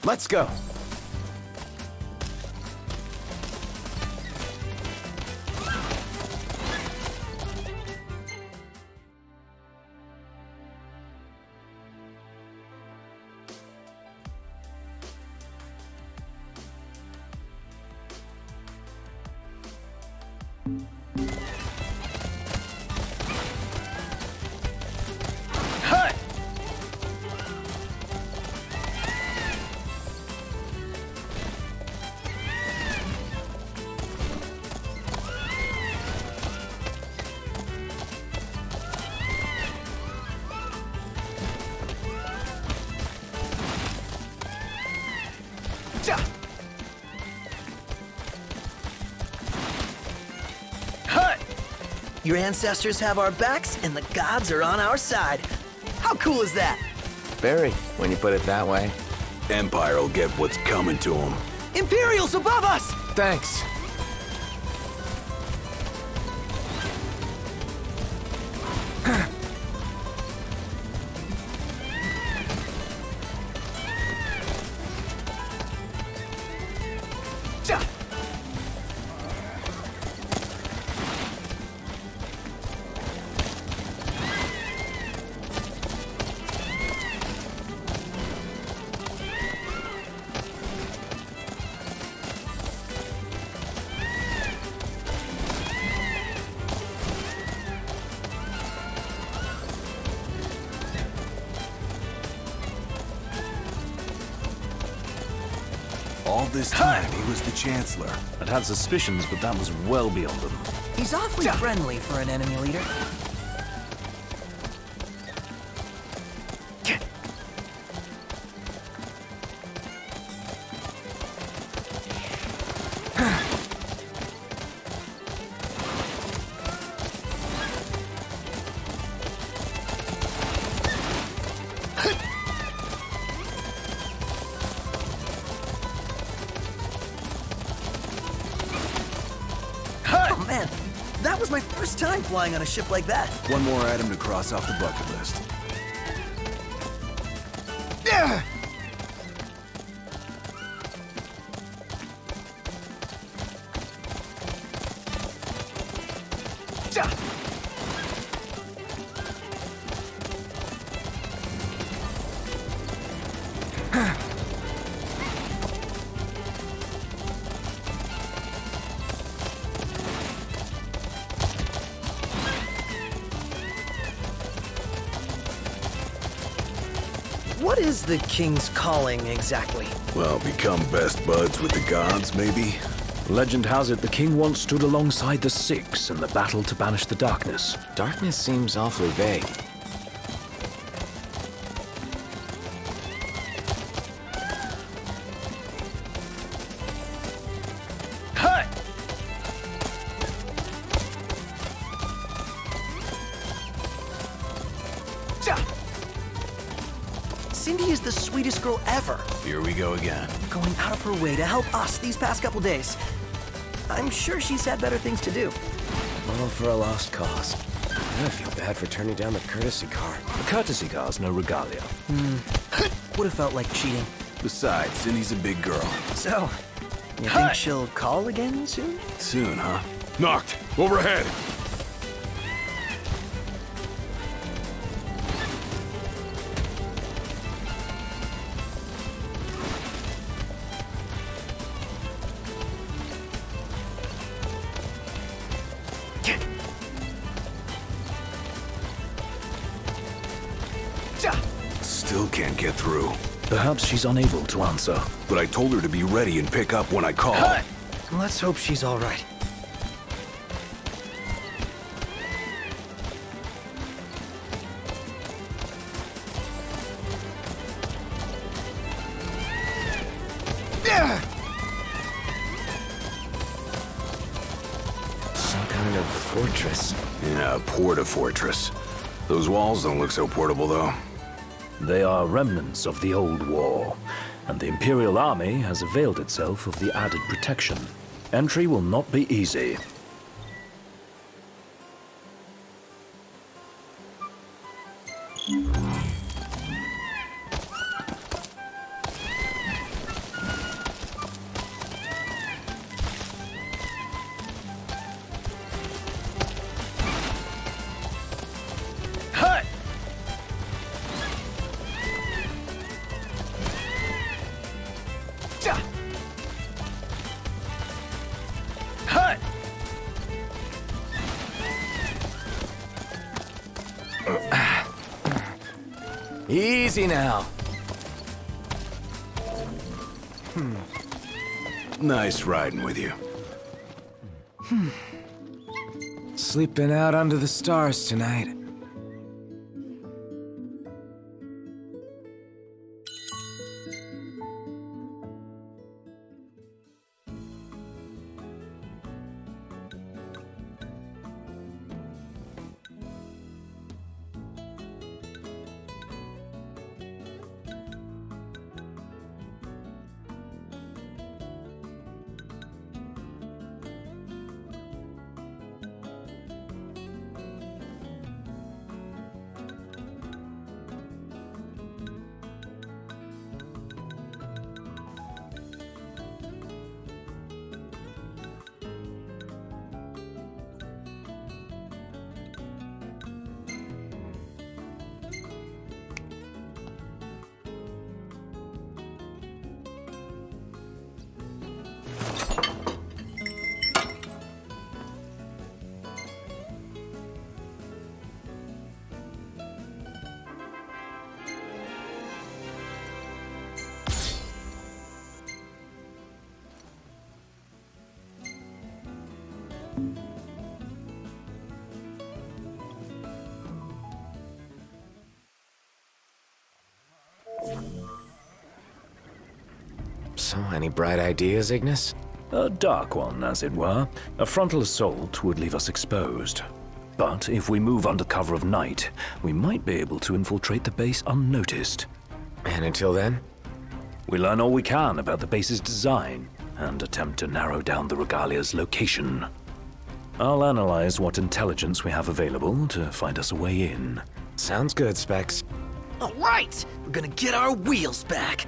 Let's go. Your ancestors have our backs, and the gods are on our side. How cool is that? Very, when you put it that way. Empire will get what's coming to them. Imperials above us! Thanks. All this time, he was the Chancellor. I'd had suspicions, but that was well beyond them. He's awfully friendly for an enemy leader. Oh man, that was my first time flying on a ship like that. One more item to cross off the bucket list. What is the king's calling exactly? Well, become best buds with the gods, maybe? Legend has it the king once stood alongside the Six in the battle to banish the darkness. Darkness seems awfully vague. Cindy is the sweetest girl ever. Here we go again. Going out of her way to help us these past couple days. I'm sure she's had better things to do. All for a lost cause. I feel bad for turning down the courtesy car. A courtesy car's no regalia. Would have felt like cheating. Besides, Cindy's a big girl. So, you think she'll call again soon? Soon, huh? Knocked! Overhead! Still can't get through. Perhaps she's unable to answer. But I told her to be ready and pick up when I call. Let's hope she's all right. Some kind of fortress. Yeah, a porta-fortress. Those walls don't look so portable, though. They are remnants of the old war, and the Imperial Army has availed itself of the added protection. Entry will not be easy. Easy now. Nice riding with you. Sleeping out under the stars tonight. So, any bright ideas, Ignis? A dark one, as it were. A frontal assault would leave us exposed. But if we move under cover of night, we might be able to infiltrate the base unnoticed. And until then? We learn all we can about the base's design, and attempt to narrow down the Regalia's location. I'll analyze what intelligence we have available to find us a way in. Sounds good, Specs. All right, we're gonna get our wheels back.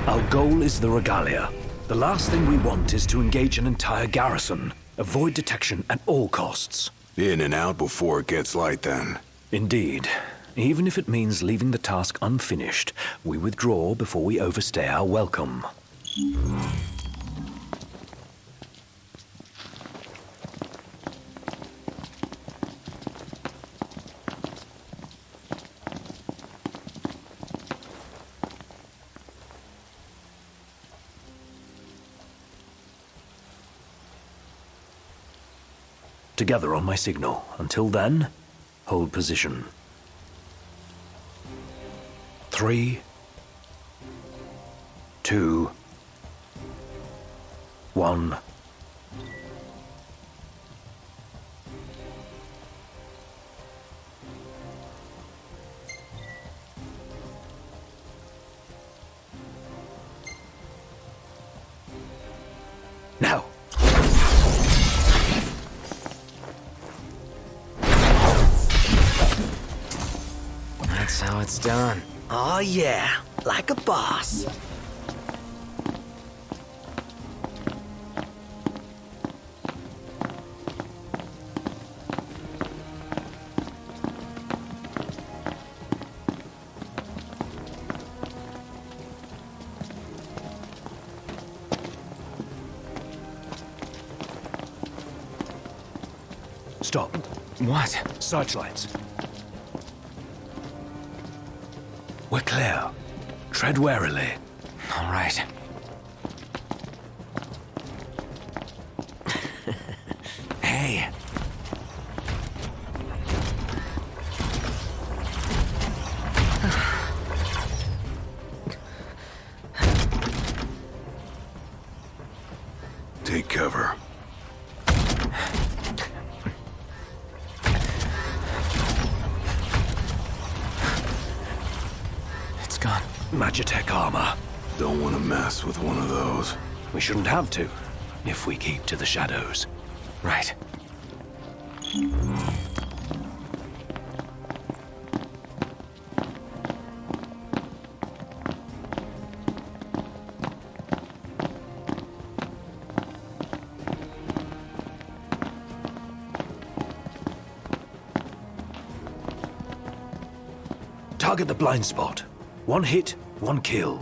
Our goal is the Regalia. The last thing we want is to engage an entire garrison. Avoid detection at all costs. In and out before it gets light, then. Indeed. Even if it means leaving the task unfinished, we withdraw before we overstay our welcome. Together on my signal. Until then, hold position. 3, 2, 1. Now! That's how it's done. Aw, yeah, like a boss. Stop. What? Searchlights. We're clear. Tread warily. All right. Hey. Take cover. It's gone. Magitech armor. Don't want to mess with one of those. We shouldn't have to, if we keep to the shadows. Right. Target the blind spot. One hit, one kill.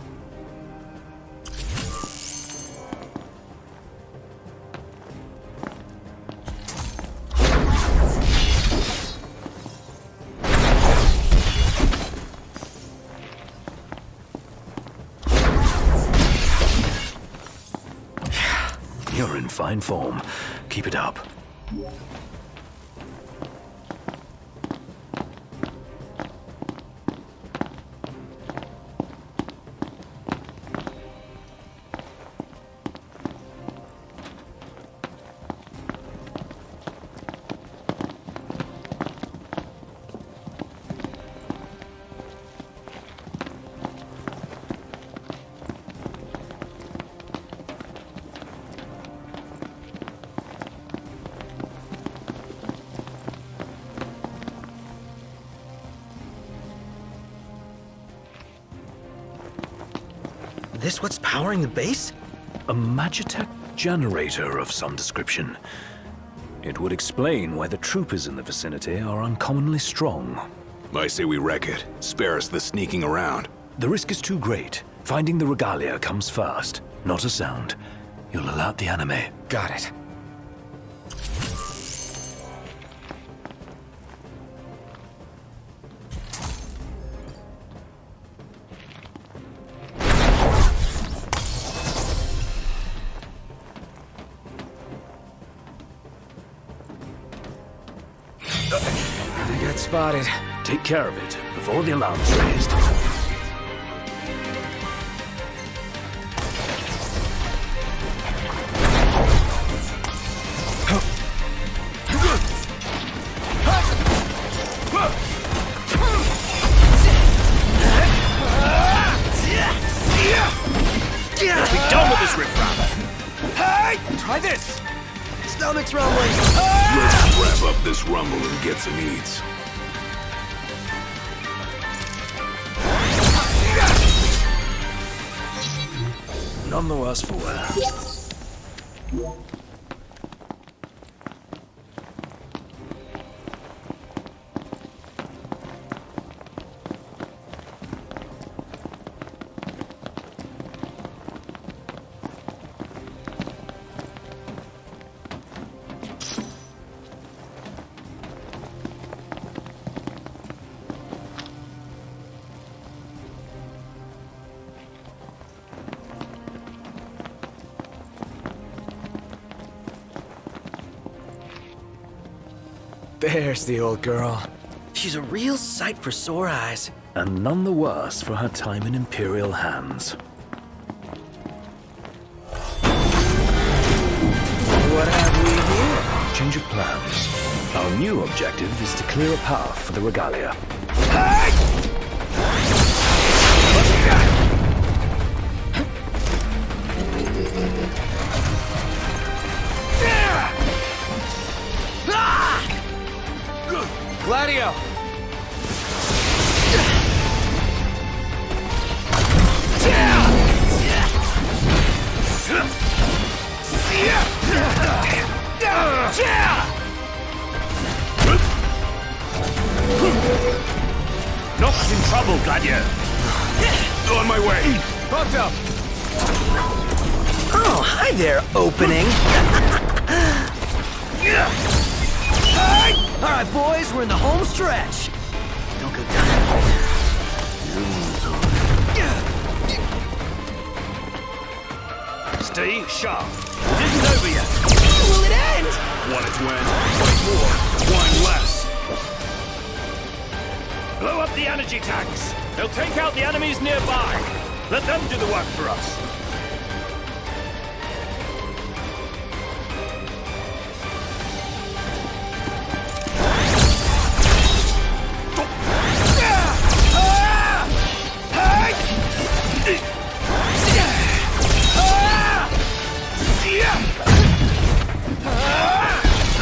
You're in fine form. Keep it up. This what's powering the base? A Magitech generator of some description. It would explain why the troopers in the vicinity are uncommonly strong. I say we wreck it. Spare us the sneaking around. The risk is too great. Finding the regalia comes first. Not a sound. You'll alert the enemy. Got it. We got spotted. Take care of it before the alarm's raised. Be done with this riffraff! Hey! Try this! Stomach's rumbling. Let's wrap up this rumble and get some eats. None the worse for wear. There's the old girl. She's a real sight for sore eyes. And none the worse for her time in Imperial hands. What have we here? Change of plans. Our new objective is to clear a path for the regalia. Gladio! Nox in trouble, Gladio. On my way. Fucked up! Oh, hi there, opening. All right, boys, we're in the home stretch. Don't go down. Stay sharp. It isn't over yet. Will it end? Want it to end? Fight more. Whine less. Blow up the energy tanks. They'll take out the enemies nearby. Let them do the work for us.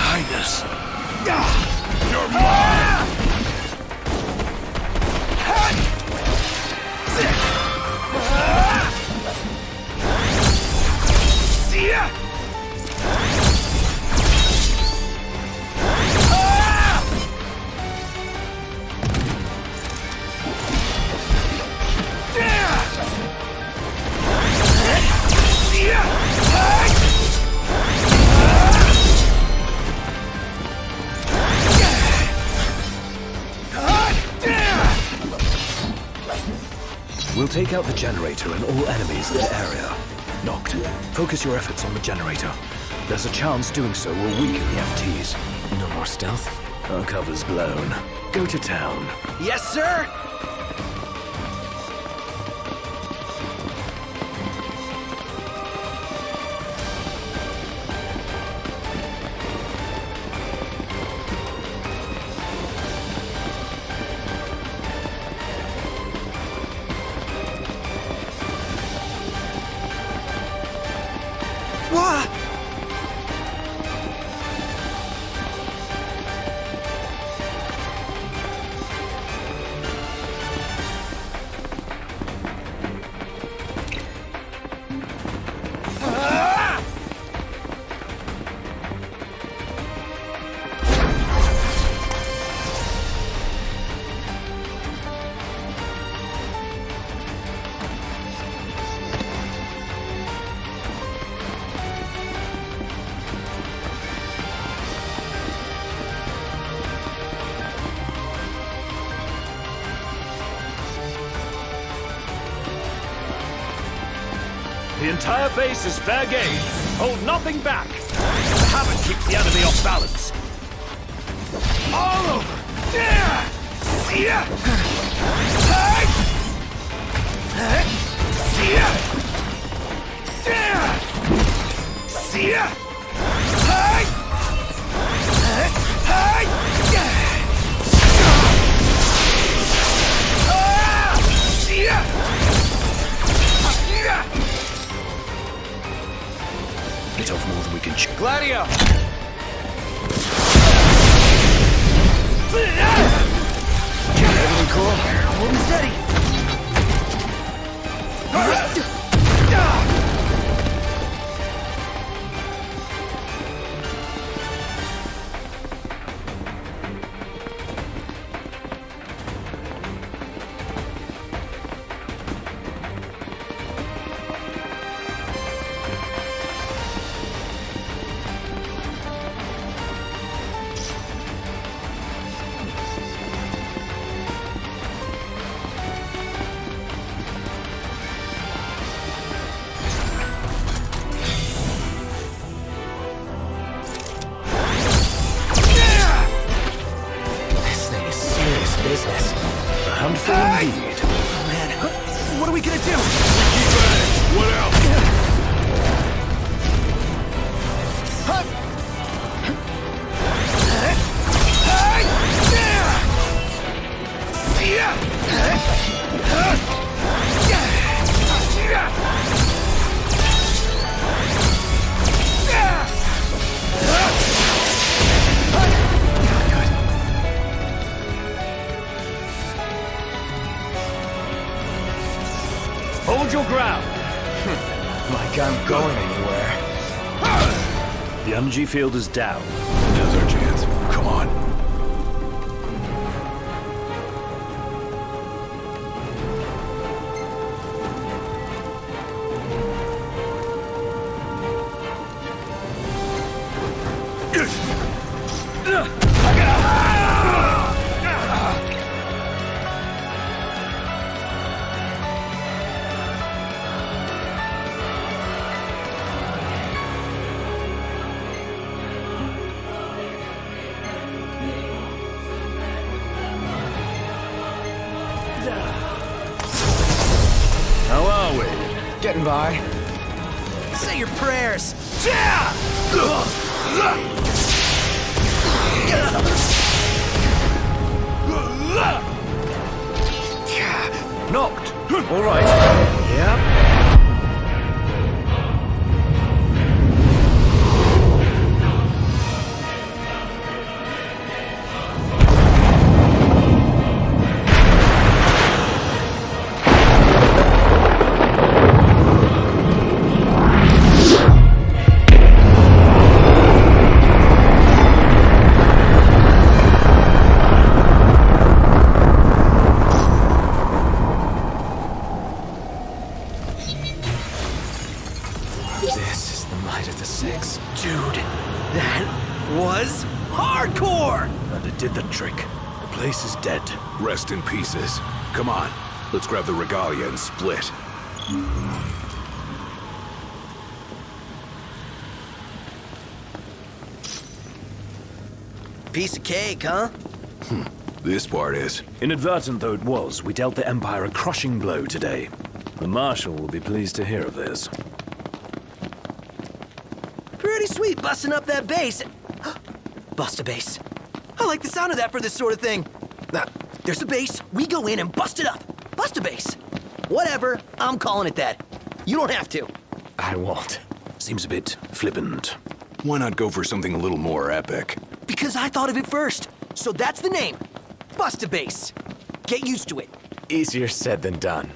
Highness. You're mine. We'll take out the generator and all enemies in the area. Noct, focus your efforts on the generator. There's a chance doing so will weaken the MTs. No more stealth? Our cover's blown. Go to town. Yes, sir! Wah! The entire base is fair game. Hold nothing back. The hammer keeps the enemy off balance. All over! Yeah! Yeah! Hey! Hey! Yeah! Yeah! Yeah! Hey! Hey! Hey! Yeah! Ah! Yeah! Yeah! Bit off more than we can chew. Gladio! Everything cool? Hold steady. Business. A handful indeed. Oh, man. What are we gonna do? What else? Hold your ground. Like I'm going anywhere. The energy field is down. Now's our chance. Come on. How are we? Getting by. Say your prayers. Knocked. All right. Yep. This is the might of the six. Dude, that was hardcore! And it did the trick. The place is dead. Rest in pieces. Come on. Let's grab the regalia and split. Piece of cake, huh? This part is. Inadvertent though it was, we dealt the Empire a crushing blow today. The Marshal will be pleased to hear of this. Pretty sweet busting up that base. Bust a base. I like the sound of that for this sort of thing. There's a base, we go in and bust it up. Bust a base. Whatever, I'm calling it that. You don't have to. I won't. Seems a bit flippant. Why not go for something a little more epic? Because I thought of it first. So that's the name. Bust a base. Get used to it. Easier said than done.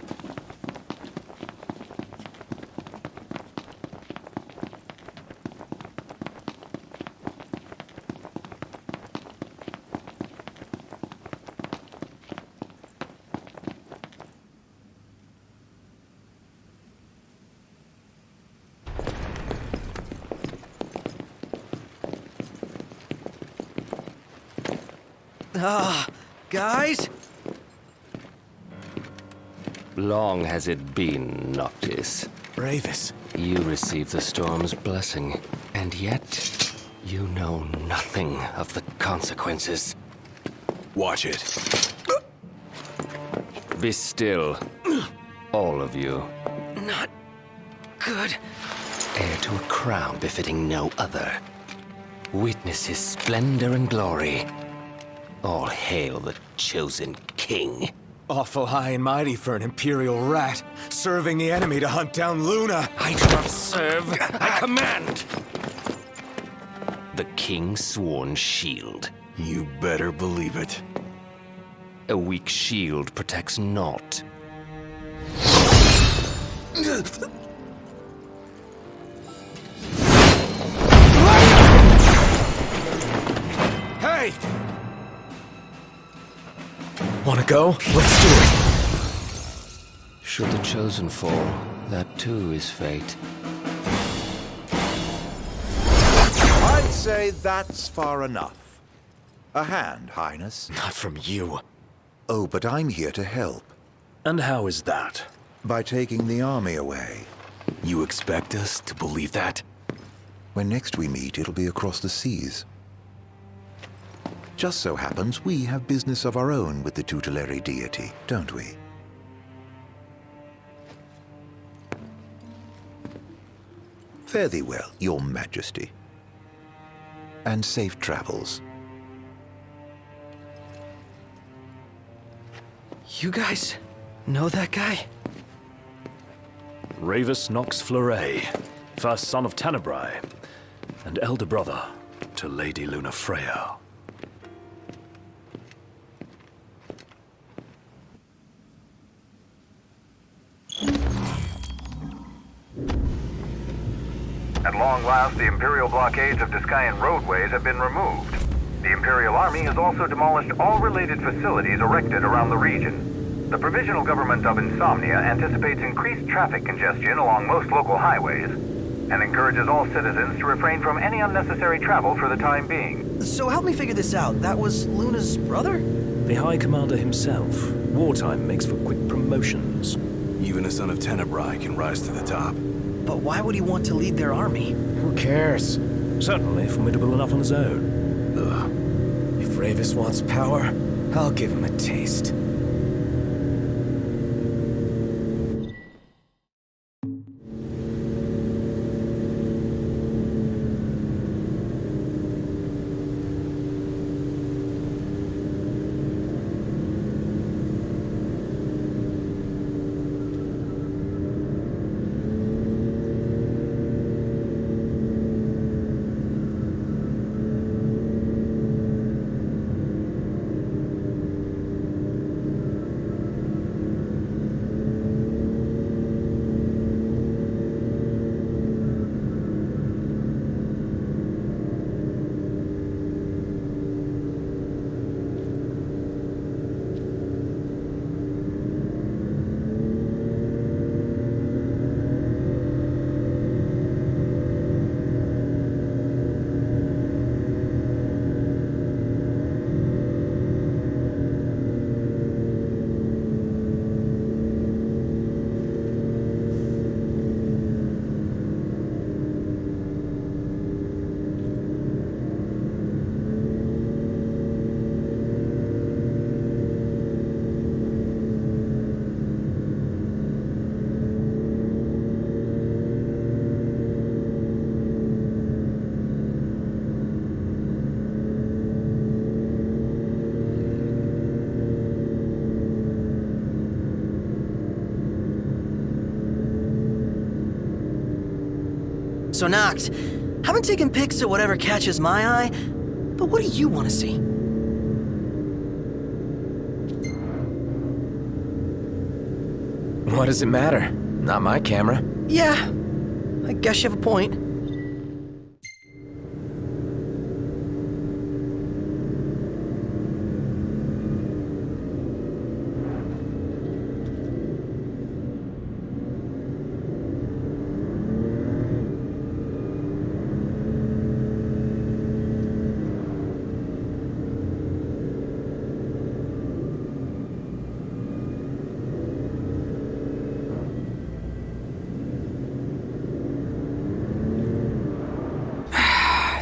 Guys? Long has it been, Noctis. Ravis. You received the storm's blessing, and yet you know nothing of the consequences. Watch it. Be still, all of you. Not good. Heir to a crown befitting no other. Witness his splendor and glory. All hail the chosen king. Awful high and mighty for an Imperial rat, serving the enemy to hunt down Luna. I do not serve, I command! The king's sworn shield. You better believe it. A weak shield protects naught. Hey! Wanna go? Let's do it. Should the chosen fall, that too is fate. I'd say that's far enough. A hand, Highness. Not from you. Oh, but I'm here to help. And how is that? By taking the army away. You expect us to believe that? When next we meet, it'll be across the seas. Just so happens we have business of our own with the tutelary deity, don't we? Fare thee well, your majesty. And safe travels. You guys know that guy? Ravis Nox Fleuret, first son of Tenebrae, and elder brother to Lady Luna Freya. At long last, the Imperial blockades of Discayan roadways have been removed. The Imperial Army has also demolished all related facilities erected around the region. The Provisional Government of Insomnia anticipates increased traffic congestion along most local highways, and encourages all citizens to refrain from any unnecessary travel for the time being. So help me figure this out. That was Luna's brother? The High Commander himself. Wartime makes for quick promotions. Even a son of Tenebrae can rise to the top. But why would he want to lead their army? Who cares? Certainly formidable enough on his own. Ugh. If Ravis wants power, I'll give him a taste. So Noct, haven't taken pics of whatever catches my eye, but what do you want to see? What does it matter? Not my camera. Yeah, I guess you have a point.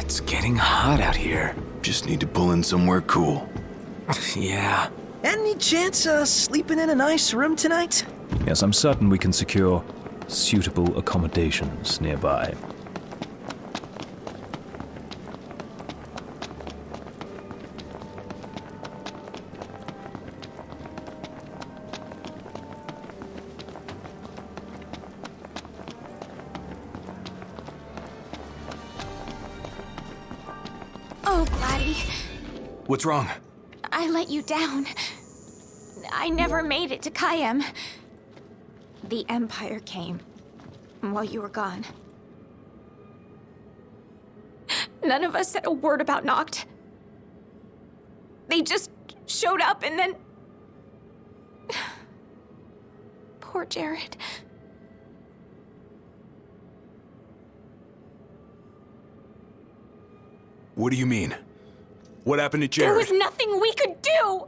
It's getting hot out here. Just need to pull in somewhere cool. Yeah. Any chance sleeping in a nice room tonight? Yes, I'm certain we can secure suitable accommodations nearby. Oh, Gladdy, What's wrong? I let you down. I never made it to Kayem. The Empire came while you were gone. None of us said a word about Noct. They just showed up and then... Poor Jared. What do you mean? What happened to Jared? There was nothing we could do!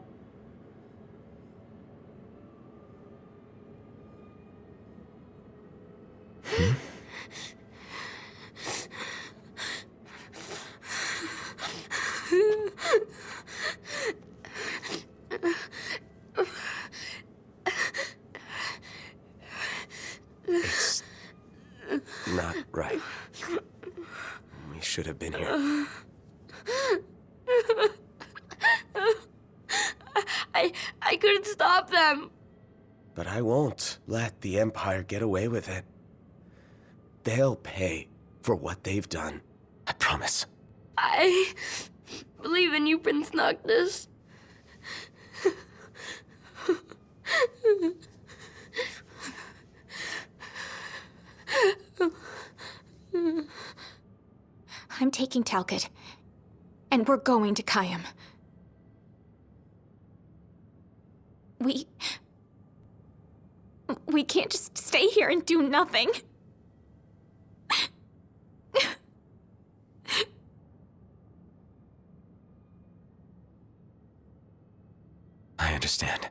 It's not right. We should have been here. I couldn't stop them. But I won't let the Empire get away with it. They'll pay for what they've done. I promise. I believe in you, Prince Noctis. I'm taking Talcott, and we're going to Kayem. We can't just stay here and do nothing. I understand.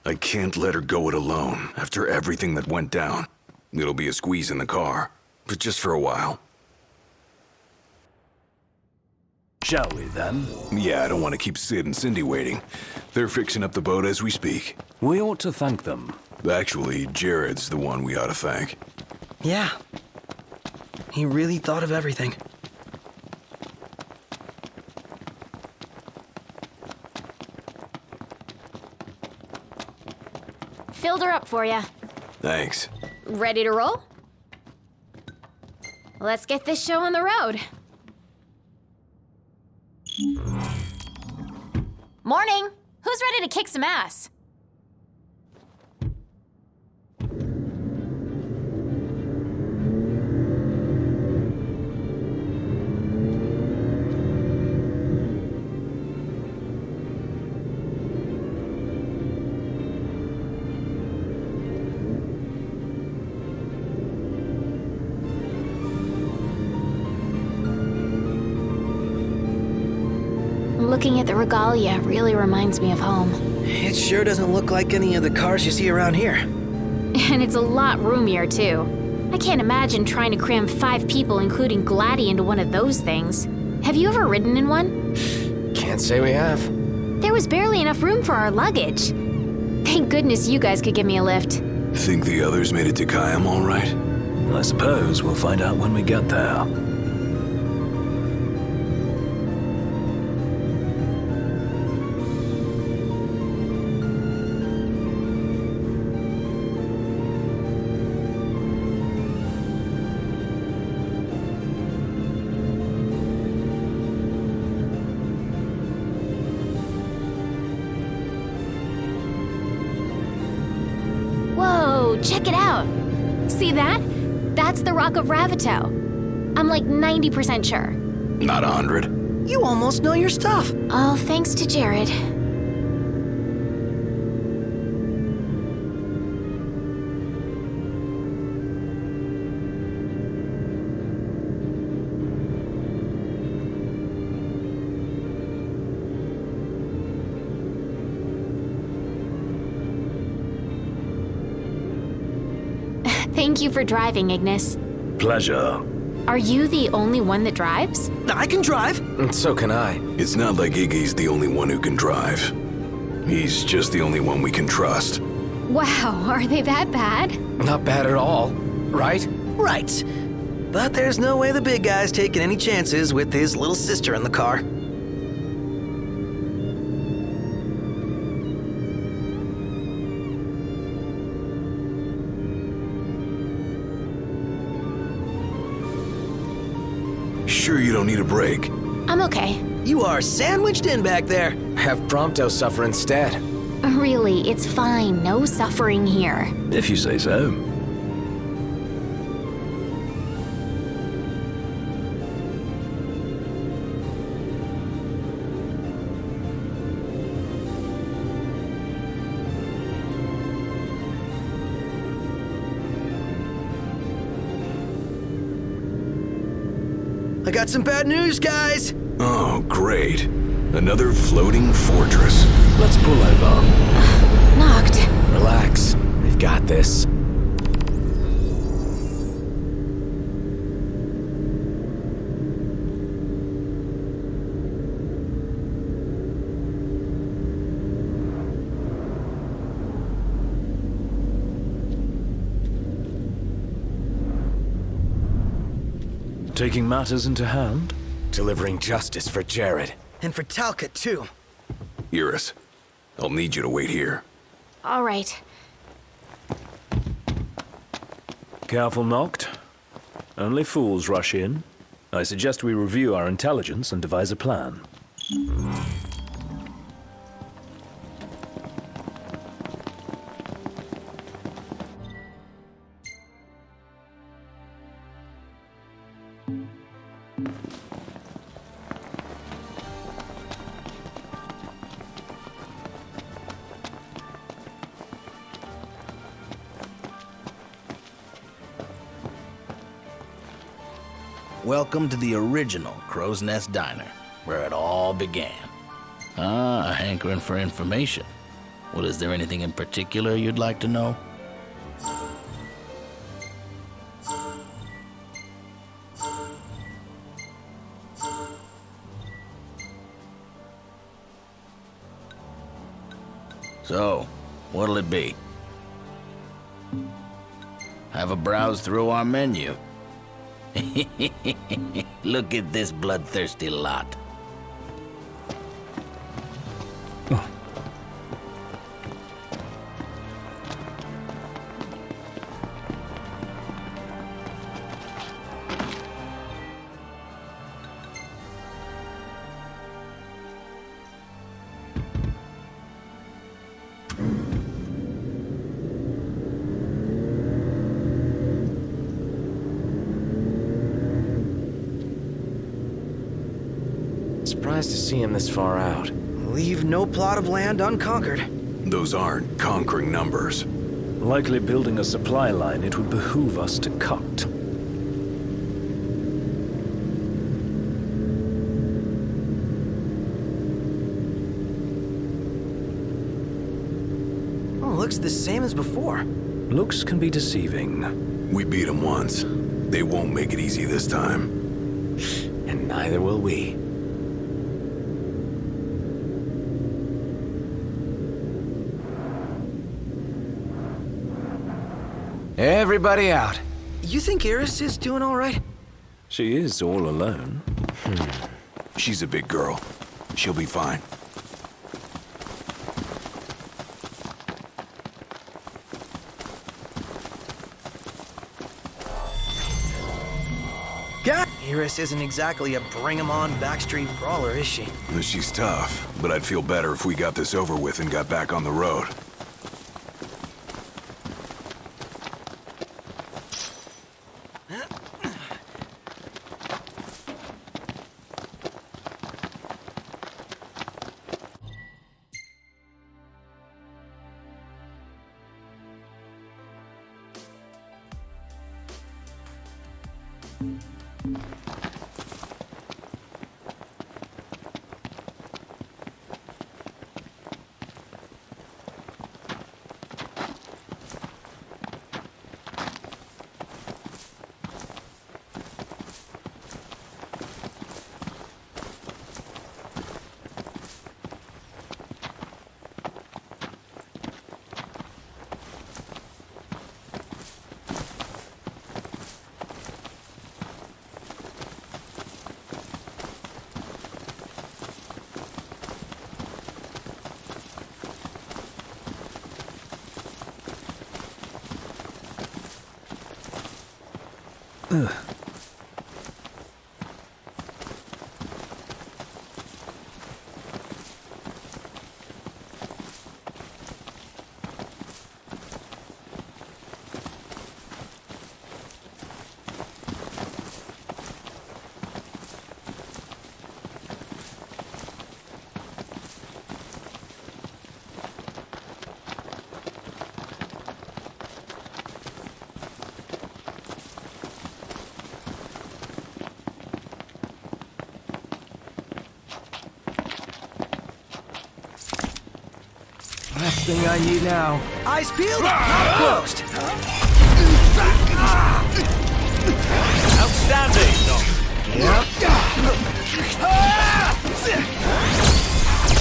I can't let her go it alone after everything that went down. It'll be a squeeze in the car, but just for a while. Shall we, then? Yeah, I don't want to keep Sid and Cindy waiting. They're fixing up the boat as we speak. We ought to thank them. Actually, Jared's the one we ought to thank. Yeah. He really thought of everything. Filled her up for you. Thanks. Ready to roll? Let's get this show on the road. Morning. Who's ready to kick some ass? Looking at the regalia really reminds me of home. It sure doesn't look like any of the cars you see around here. And it's a lot roomier, too. I can't imagine trying to cram 5 people, including Gladdy, into one of those things. Have you ever ridden in one? Can't say we have. There was barely enough room for our luggage. Thank goodness you guys could give me a lift. Think the others made it to Kayam all right? I suppose we'll find out when we get there. Whoa, check it out. See that? That's the Rock of Ravito. I'm like 90% sure. Not 100. You almost know your stuff. All thanks to Jared. Thank you for driving, Ignis. Pleasure. Are you the only one that drives? I can drive. And so can I. It's not like Iggy's the only one who can drive. He's just the only one we can trust. Wow, are they that bad? Not bad at all, right? Right. But there's no way the big guy's taking any chances with his little sister in the car. Sure you don't need a break? I'm okay. You are sandwiched in back there. Have Prompto suffer instead. Really, it's fine. No suffering here. If you say so. I got some bad news, guys. Oh, great. Another floating fortress. Let's pull over. Knocked. Relax. We've got this. Taking matters into hand? Delivering justice for Jared. And for Talcott, too. Iris, I'll need you to wait here. All right. Careful, Noct. Only fools rush in. I suggest we review our intelligence and devise a plan. Welcome to the original Crow's Nest Diner, where it all began. Ah, a hankering for information. Well, is there anything in particular you'd like to know? So, what'll it be? Have a browse through our menu. Look at this bloodthirsty lot. Surprised to see him this far out. Leave no plot of land unconquered. Those aren't conquering numbers. Likely building a supply line it would behoove us to cut. Oh, looks the same as before. Looks can be deceiving. We beat them once. They won't make it easy this time. And neither will we. Everybody out. You think Iris is doing all right? She is all alone. She's a big girl. She'll be fine. God, Iris isn't exactly a bring-em-on backstreet brawler, is she? She's tough, but I'd feel better if we got this over with and got back on the road. Last thing I need now. Eyes peeled, mouth closed. Outstanding, Doc. Yep.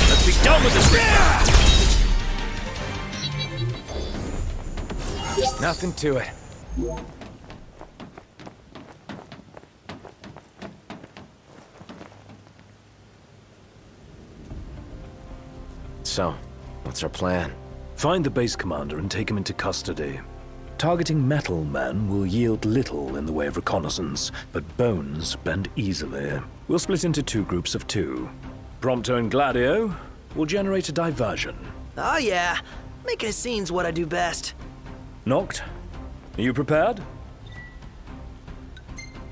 Let's be done with this. Nothing to it. So, what's our plan? Find the base commander and take him into custody. Targeting Metal Man will yield little in the way of reconnaissance, but Bones bend easily. We'll split into 2 groups of 2. Prompto and Gladio will generate a diversion. Oh yeah, making a scene's what I do best. Noct, are you prepared?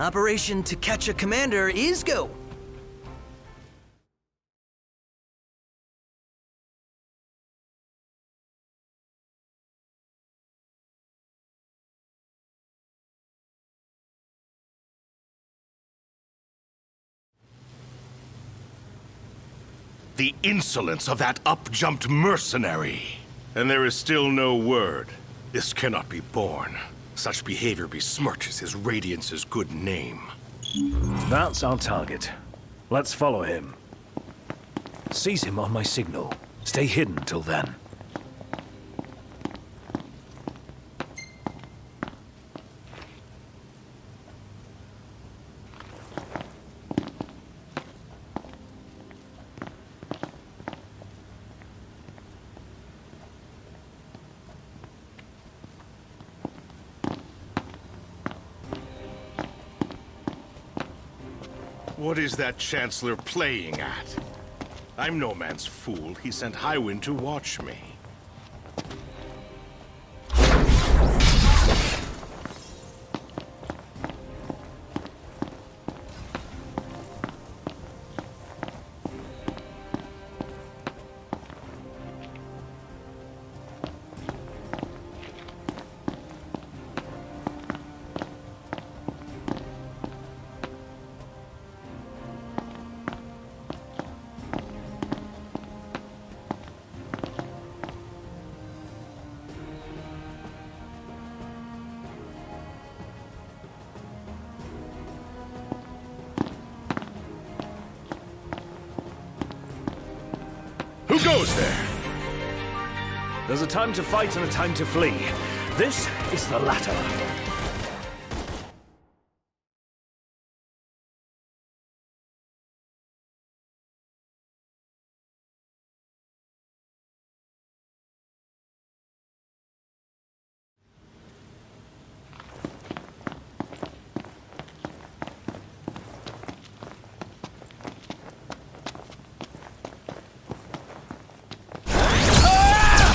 Operation To Catch a Commander is go. The insolence of that up-jumped mercenary. And there is still no word. This cannot be borne. Such behavior besmirches his Radiance's good name. That's our target. Let's follow him. Seize him on my signal. Stay hidden till then. What is that Chancellor playing at? I'm no man's fool. He sent Highwind to watch me. Who goes there? There's a time to fight and a time to flee. This is the latter.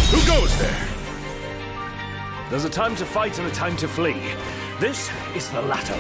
Who goes there? There's a time to fight and a time to flee. This is the latter.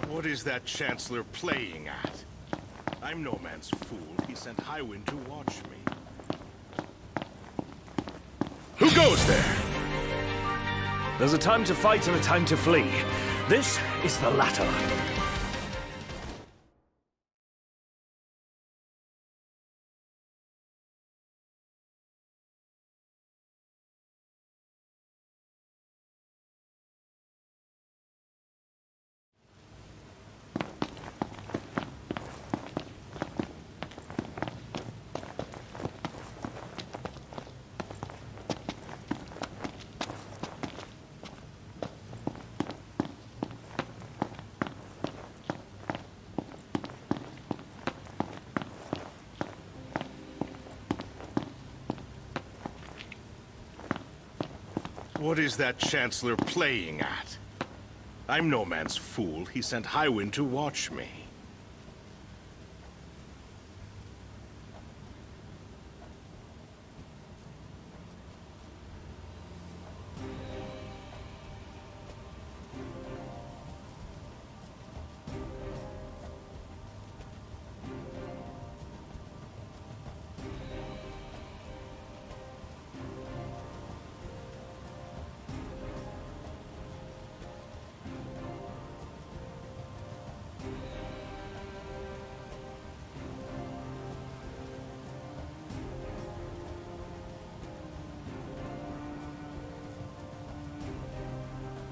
What is that Chancellor playing at? I'm no man's fool. He sent Highwind to watch me. Who goes there? There's a time to fight and a time to flee. This is the latter. What is that Chancellor playing at? I'm no man's fool. He sent Highwind to watch me.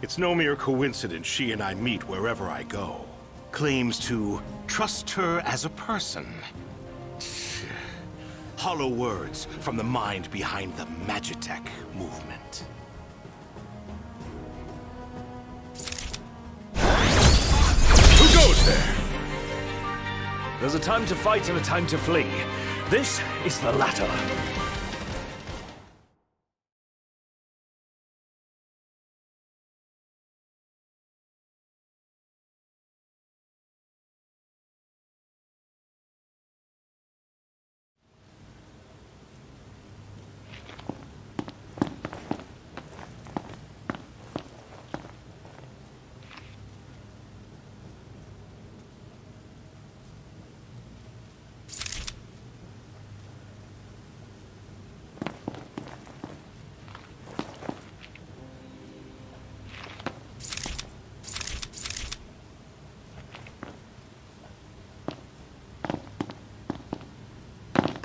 It's no mere coincidence she and I meet wherever I go. Claims to trust her as a person. Hollow words from the mind behind the Magitech movement. Who goes there? There's a time to fight and a time to flee. This is the latter.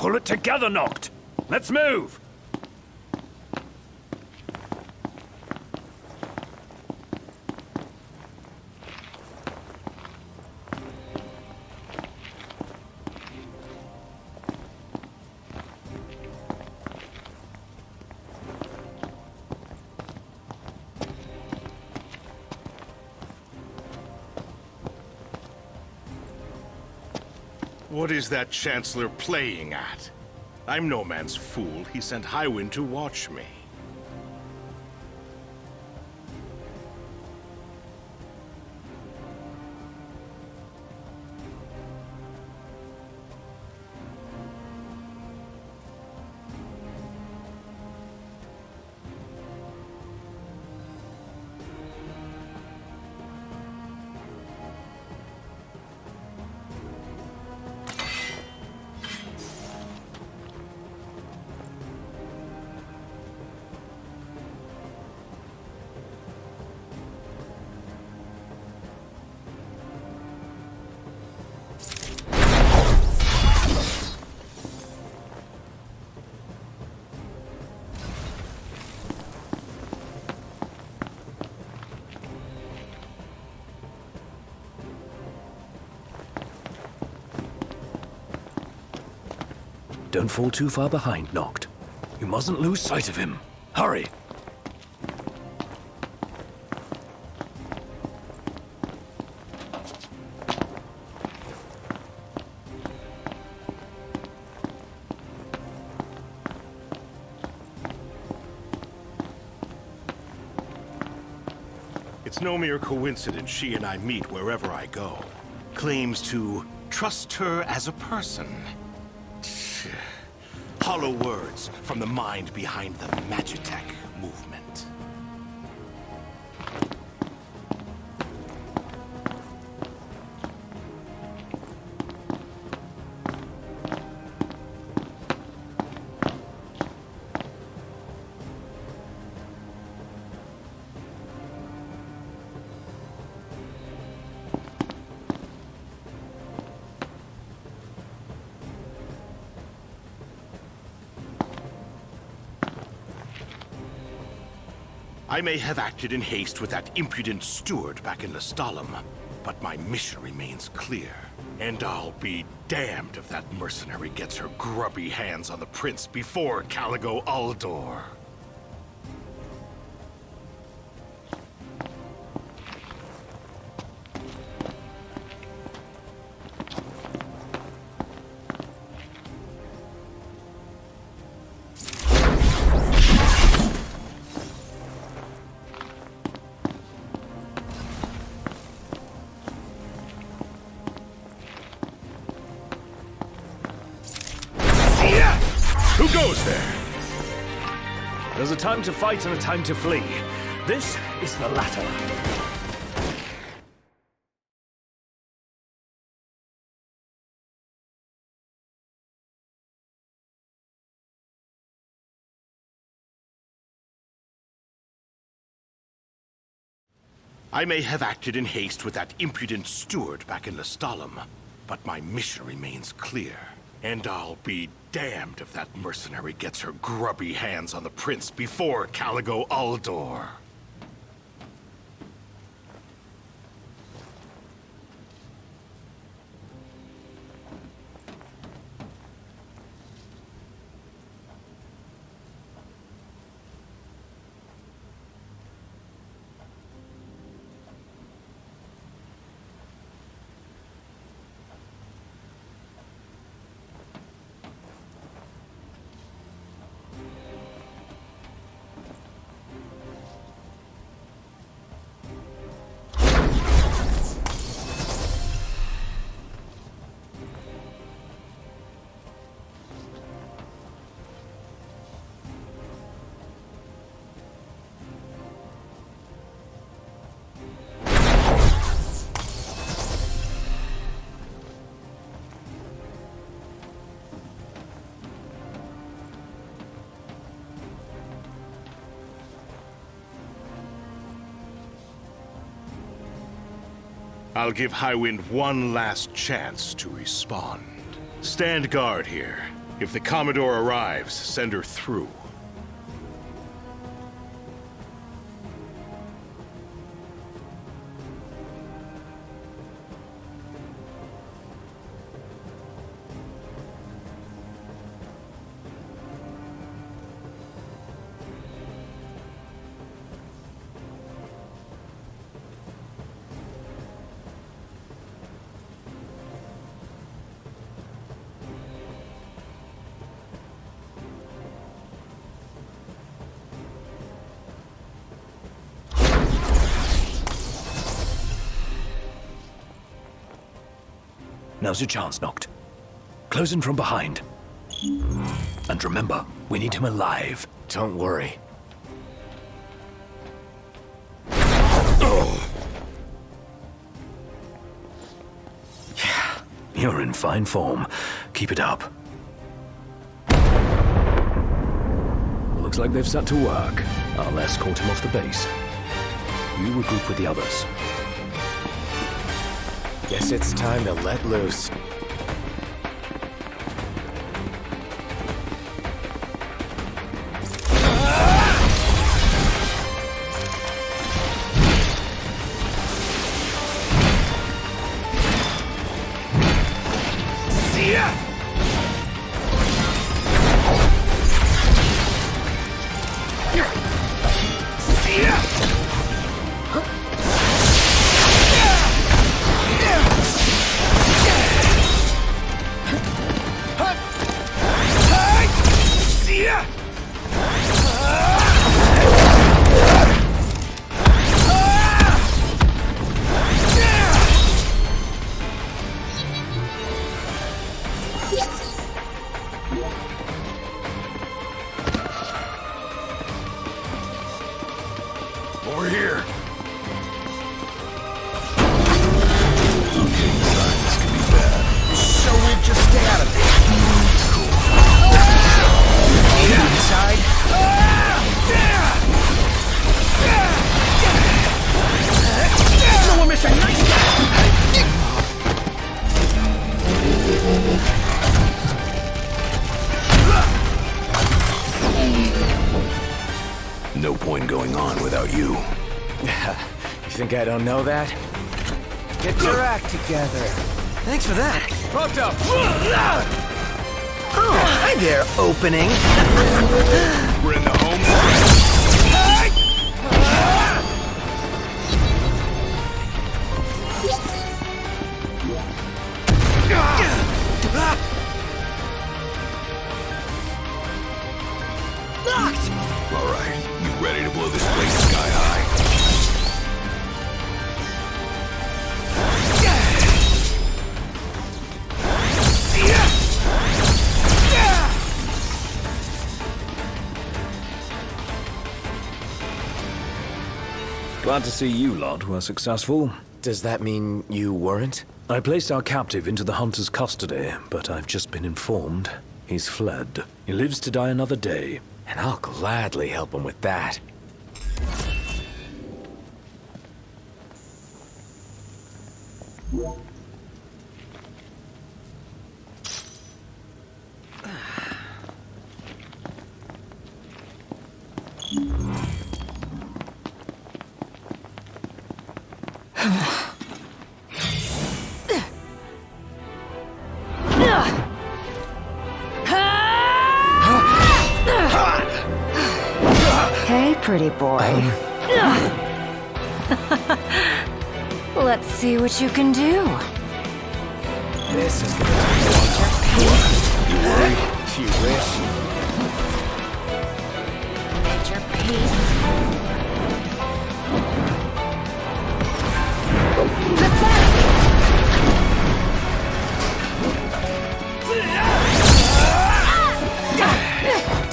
Pull it together, Noct! Let's move! What is that Chancellor playing at? I'm no man's fool. He sent Highwind to watch me. Don't fall too far behind, Noct. You mustn't lose sight of him. Hurry! It's no mere coincidence she and I meet wherever I go. Claims to trust her as a person. Hollow words from the mind behind the Magitech movement. I may have acted in haste with that impudent steward back in Lestalem, but my mission remains clear. And I'll be damned if that mercenary gets her grubby hands on the prince before Caligo Uldor. Who goes there? There's a time to fight and a time to flee. This is the latter. I may have acted in haste with that impudent steward back in Lestalem, but my mission remains clear. And I'll be damned if that mercenary gets her grubby hands on the prince before Caligo Uldor. I'll give Highwind one last chance to respond. Stand guard here. If the Commodore arrives, send her through. Now's your chance, Noct. Close in from behind. And remember, we need him alive. Don't worry. Yeah, you're in fine form. Keep it up. Looks like they've set to work. I'll escort him off the base. You regroup with the others. Guess it's time to let loose. See ya! See ya! Over here. This could be bad. So we just stay out of it. Inside. No more Mr. Nice Guy. No point going on without you. You think I don't know that? Get your act together. Thanks for that. Pumped up. Oh, hi there, opening. We're in the home stretch. Locked! All right, you ready to blow this place sky high? Glad to see you lot were successful. Does that mean you weren't? I placed our captive into the hunter's custody, but I've just been informed he's fled. He lives to die another day. And I'll gladly help him with that. Hey, pretty boy. Let's see what you can do. This is gonna take a while. You worried? You wish. At your peace.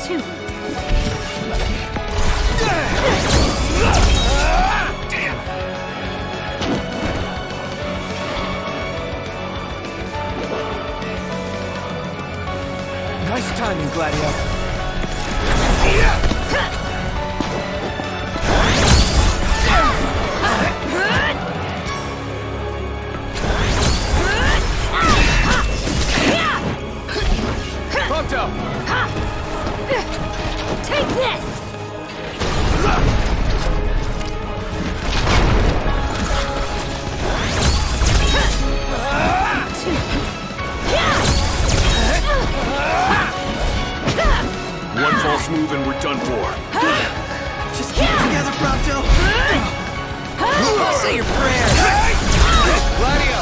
Two. Nice timing, Gladio. Pumped up. first move and we're done for. Just keep it together, Prompto. Say your prayer. Gladio!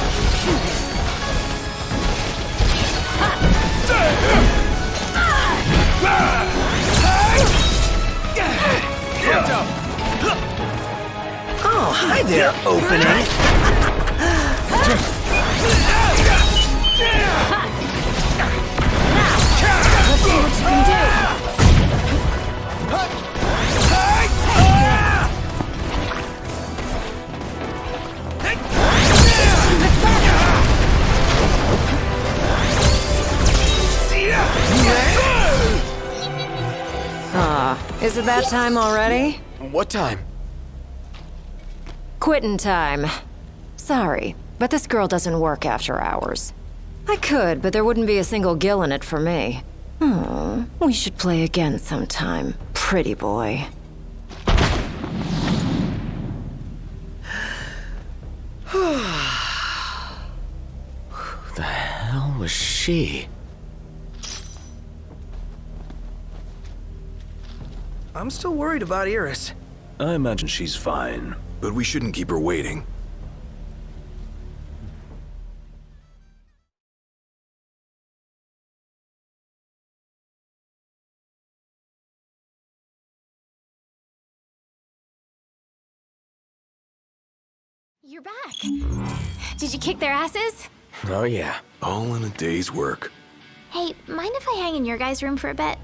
Oh, hi there, opening. Let's see what you can do. Is it that time already? What time? Quitting time. Sorry, but this girl doesn't work after hours. I could, but there wouldn't be a single gill in it for me. Oh, we should play again sometime, pretty boy. Who the hell was she? I'm still worried about Iris. I imagine she's fine. But we shouldn't keep her waiting. You're back. Did you kick their asses? Oh, yeah. All in a day's work. Hey, mind if I hang in your guys' room for a bit?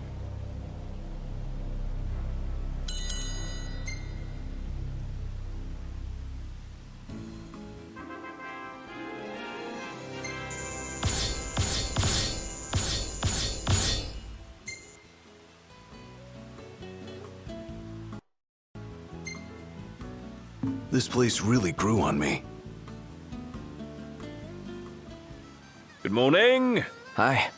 This place really grew on me. Good morning. Hi.